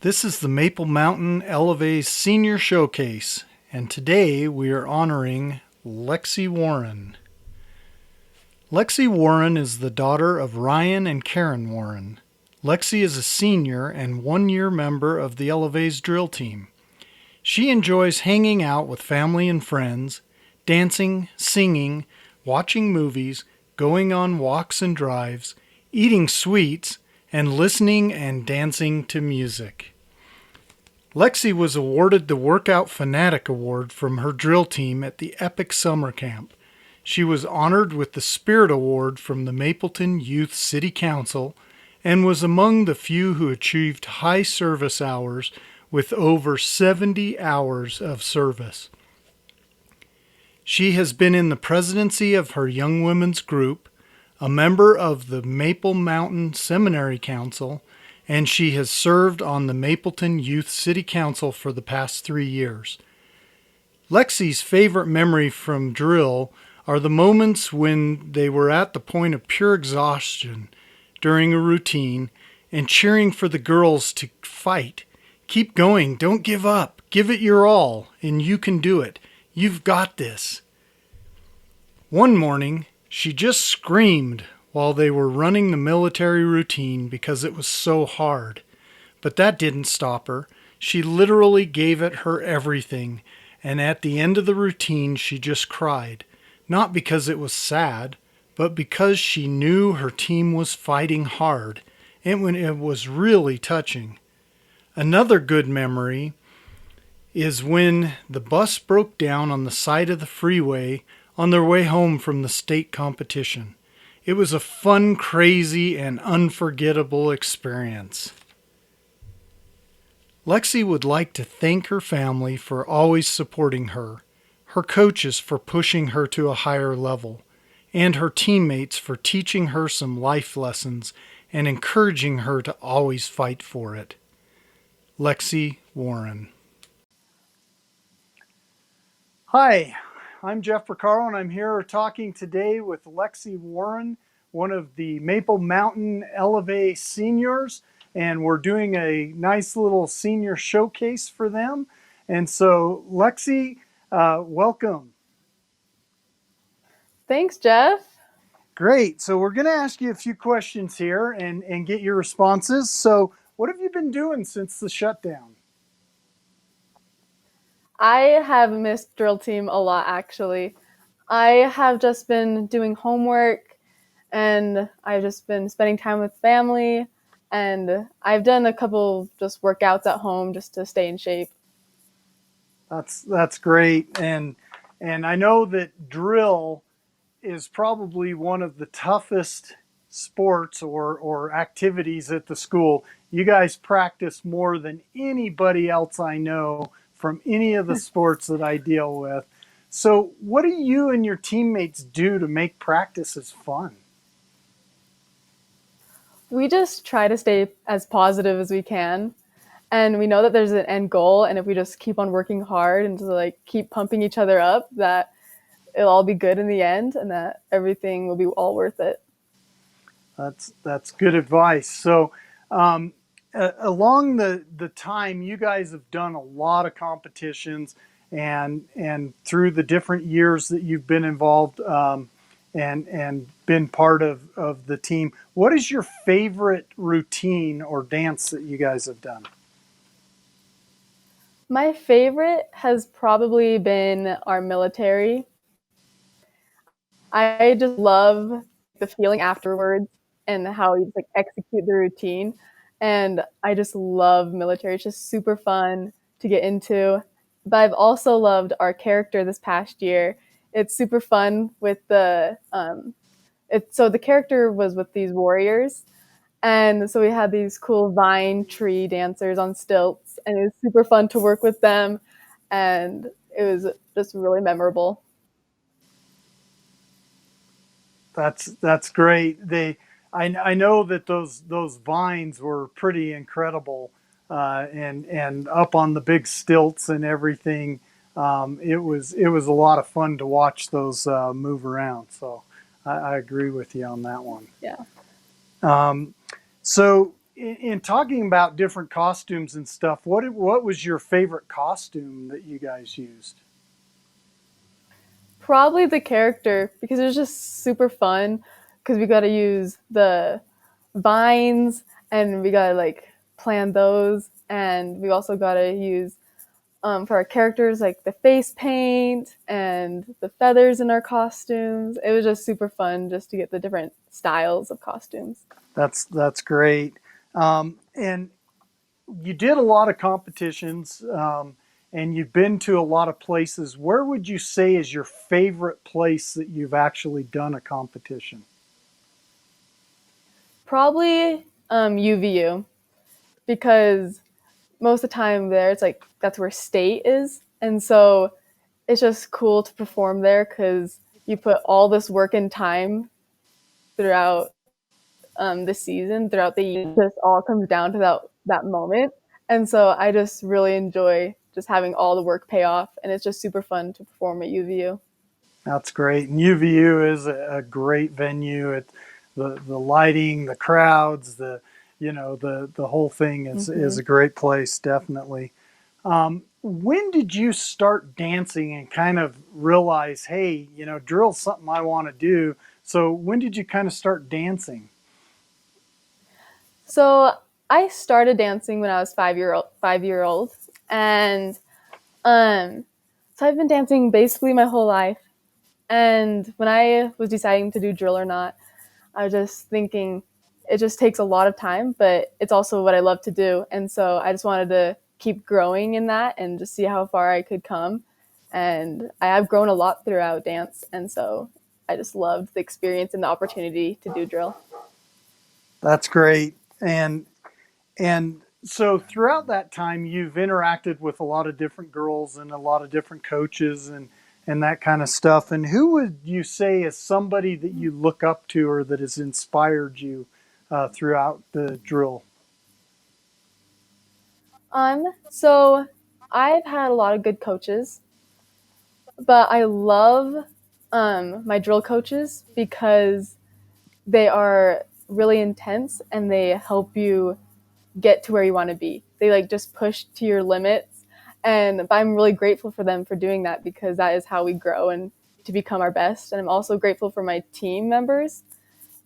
This is the Maple Mountain Elleves Senior Showcase, and today we are honoring Lexy Warren. Lexy Warren is the daughter of Ryan and Karen Warren. Lexy is a senior and one-year member of the Elleves drill team. She enjoys hanging out with family and friends, dancing, singing, watching movies, going on walks and drives, eating sweets, and listening and dancing to music. Lexy was awarded the Workout Fanatic Award from her drill team at the Epic Summer Camp. She was honored with the Spirit Award from the Mapleton Youth City Council and was among the few who achieved high service hours with over 70 hours of service. She has been in the presidency of her Young Women's Group, a member of the Maple Mountain Seminary Council, and she has served on the Mapleton Youth City Council for the past 3 years. Lexy's favorite memory from drill are the moments when they were at the point of pure exhaustion during a routine and cheering for the girls to fight. Keep going, don't give up, give it your all, and you can do it. You've got this. One morning, she just screamed while they were running the military routine because it was so hard. But that didn't stop her. She literally gave it her everything, and at the end of the routine she just cried. Not because it was sad, but because she knew her team was fighting hard, and when it was really touching. Another good memory is when the bus broke down on the side of the freeway on their way home from the state competition. It was a fun, crazy, and unforgettable experience. Lexy would like to thank her family for always supporting her coaches for pushing her to a higher level, and her teammates for teaching her some life lessons and encouraging her to always fight for it. Lexy Warren. Hi, I'm Jeff Porcaro, and I'm here talking today with Lexy Warren, one of the Maple Mountain Elleves seniors, and we're doing a nice little senior showcase for them. And so, Lexy, welcome. Thanks, Jeff. Great. So we're going to ask you a few questions here and get your responses. So what have you been doing since the shutdown? I have missed drill team a lot, actually. I have just been doing homework and I've just been spending time with family, and I've done a couple just workouts at home just to stay in shape. That's great. And I know that drill is probably one of the toughest sports or activities at the school. You guys practice more than anybody else I know from any of the sports that I deal with. So what do you and your teammates do to make practices fun? We just try to stay as positive as we can. And we know that there's an end goal, and if we just keep on working hard and just keep pumping each other up, that it'll all be good in the end and that everything will be all worth it. That's good advice. So along the time, you guys have done a lot of competitions, and through the different years that you've been involved and been part of the team, what is your favorite routine or dance that you guys have done? My favorite has probably been our military. I just love the feeling afterwards and how you just execute the routine. And I just love military. It's just super fun to get into. But I've also loved our character this past year. It's super fun with so the character was with these warriors. And so we had these cool vine tree dancers on stilts, and it was super fun to work with them. And it was just really memorable. That's great. I know that those vines were pretty incredible, and up on the big stilts and everything. It was a lot of fun to watch those move around. So I agree with you on that one. Yeah. Um, so in talking about different costumes and stuff, what was your favorite costume that you guys used? Probably the character because it was just super fun because we got to use the vines and we got to like plan those and we also got to use for our characters like the face paint and the feathers in our costumes. It was just super fun just to get the different styles of costumes. That's great. And you did a lot of competitions, and you've been to a lot of places. Where would you say is your favorite place that you've actually done a competition? Probably UVU because most of the time there it's like that's where state is and so it's just cool to perform there because you put all this work and time throughout the season throughout the year. It just all comes down to that moment and so I just really enjoy just having all the work pay off and it's just super fun to perform at UVU. That's great. And UVU is a great venue. It the lighting, the crowds, the whole thing is Mm-hmm. a great place, definitely. When did you start dancing and kind of realize, hey, drill's something I want to do? So when did you kind of start dancing? So I started dancing when I was 5-year old and um so I've been dancing basically my whole life. And when I was deciding to do drill or not, I was just thinking it just takes a lot of time, but it's also what I love to do. And so I just wanted to keep growing in that and just see how far I could come. And I have grown a lot throughout dance. And so I just loved the experience and the opportunity to do drill. That's great. And so throughout that time, you've interacted with a lot of different girls and a lot of different coaches and that kind of stuff. And who would you say is somebody that you look up to or that has inspired you throughout the drill? So I've had a lot of good coaches, but I love my drill coaches because they are really intense and they help you get to where you want to be. They like just push to your limits. And I'm really grateful for them for doing that because that is how we grow and to become our best. And I'm also grateful for my team members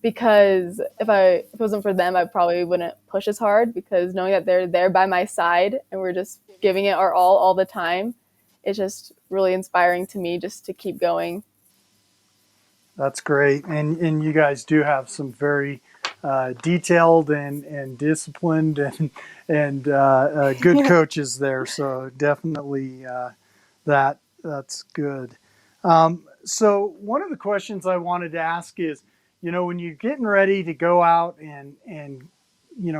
because if it wasn't for them, I probably wouldn't push as hard because knowing that they're there by my side and we're just giving it our all the time, it's just really inspiring to me just to keep going. That's great. And you guys do have some very detailed and disciplined and good coaches there. So definitely that's good. So one of the questions I wanted to ask is, when you're getting ready to go out and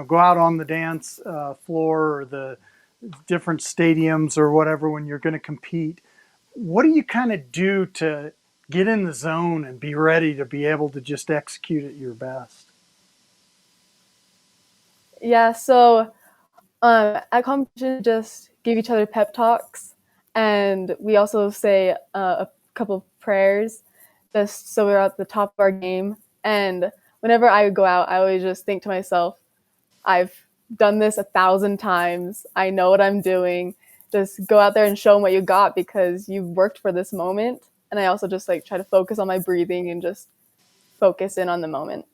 go out on the dance floor or the different stadiums or whatever when you're going to compete, what do you kind of do to get in the zone and be ready to be able to just execute at your best? Yeah, so at competition, just give each other pep talks, and we also say a couple of prayers, just so we're at the top of our game. And whenever I go out, I always just think to myself, I've done this 1,000 times. I know what I'm doing. Just go out there and show them what you got because you've worked for this moment. And I also just like try to focus on my breathing and just focus in on the moment.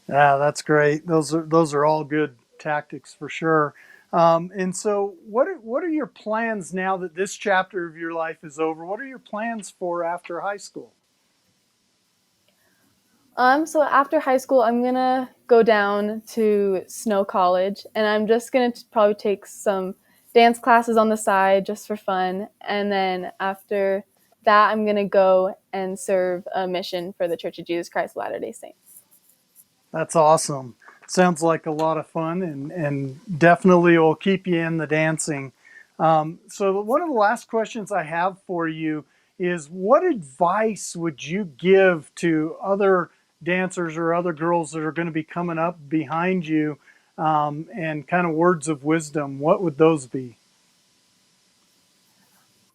Yeah, that's great. Those are all good tactics for sure. And so, what are your plans now that this chapter of your life is over? What are your plans for after high school? So after high school, I'm gonna go down to Snow College, and I'm just gonna probably take some dance classes on the side just for fun. And then after that, I'm gonna go and serve a mission for the Church of Jesus Christ of Latter-day Saints. That's awesome. Sounds like a lot of fun and definitely will keep you in the dancing. So, one of the last questions I have for you is what advice would you give to other dancers or other girls that are going to be coming up behind you and kind of words of wisdom? What would those be?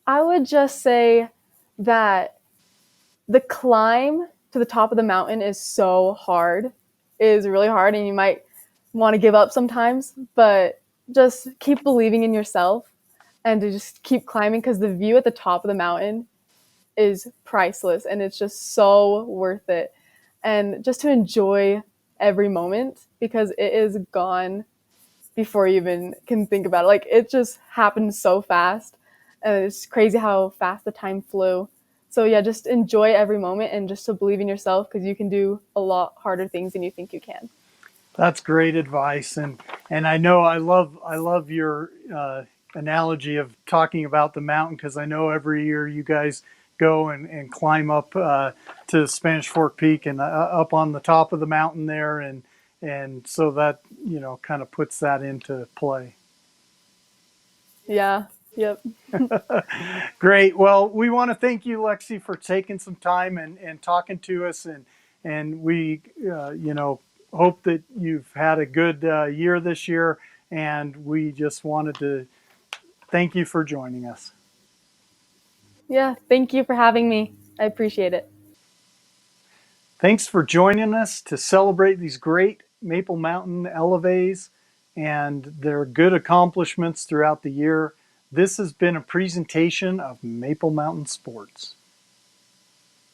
I would just say that the climb to the top of the mountain is so hard. It is really hard, and you might want to give up sometimes, but just keep believing in yourself and to just keep climbing because the view at the top of the mountain is priceless and it's just so worth it. And just to enjoy every moment because it is gone before you even can think about it. Like it just happened so fast. And it's crazy how fast the time flew. So yeah, just enjoy every moment and just to believe in yourself because you can do a lot harder things than you think you can. That's great advice, and I know I love your analogy of talking about the mountain because I know every year you guys go and climb up to Spanish Fork Peak and up on the top of the mountain there, and so that kind of puts that into play. Yeah. Yep. Great. Well, we want to thank you, Lexy, for taking some time and talking to us, and we hope that you've had a good year this year, and we just wanted to thank you for joining us. Yeah. Thank you for having me. I appreciate it. Thanks for joining us to celebrate these great Maple Mountain Elleves and their good accomplishments throughout the year. This has been a presentation of Maple Mountain Sports.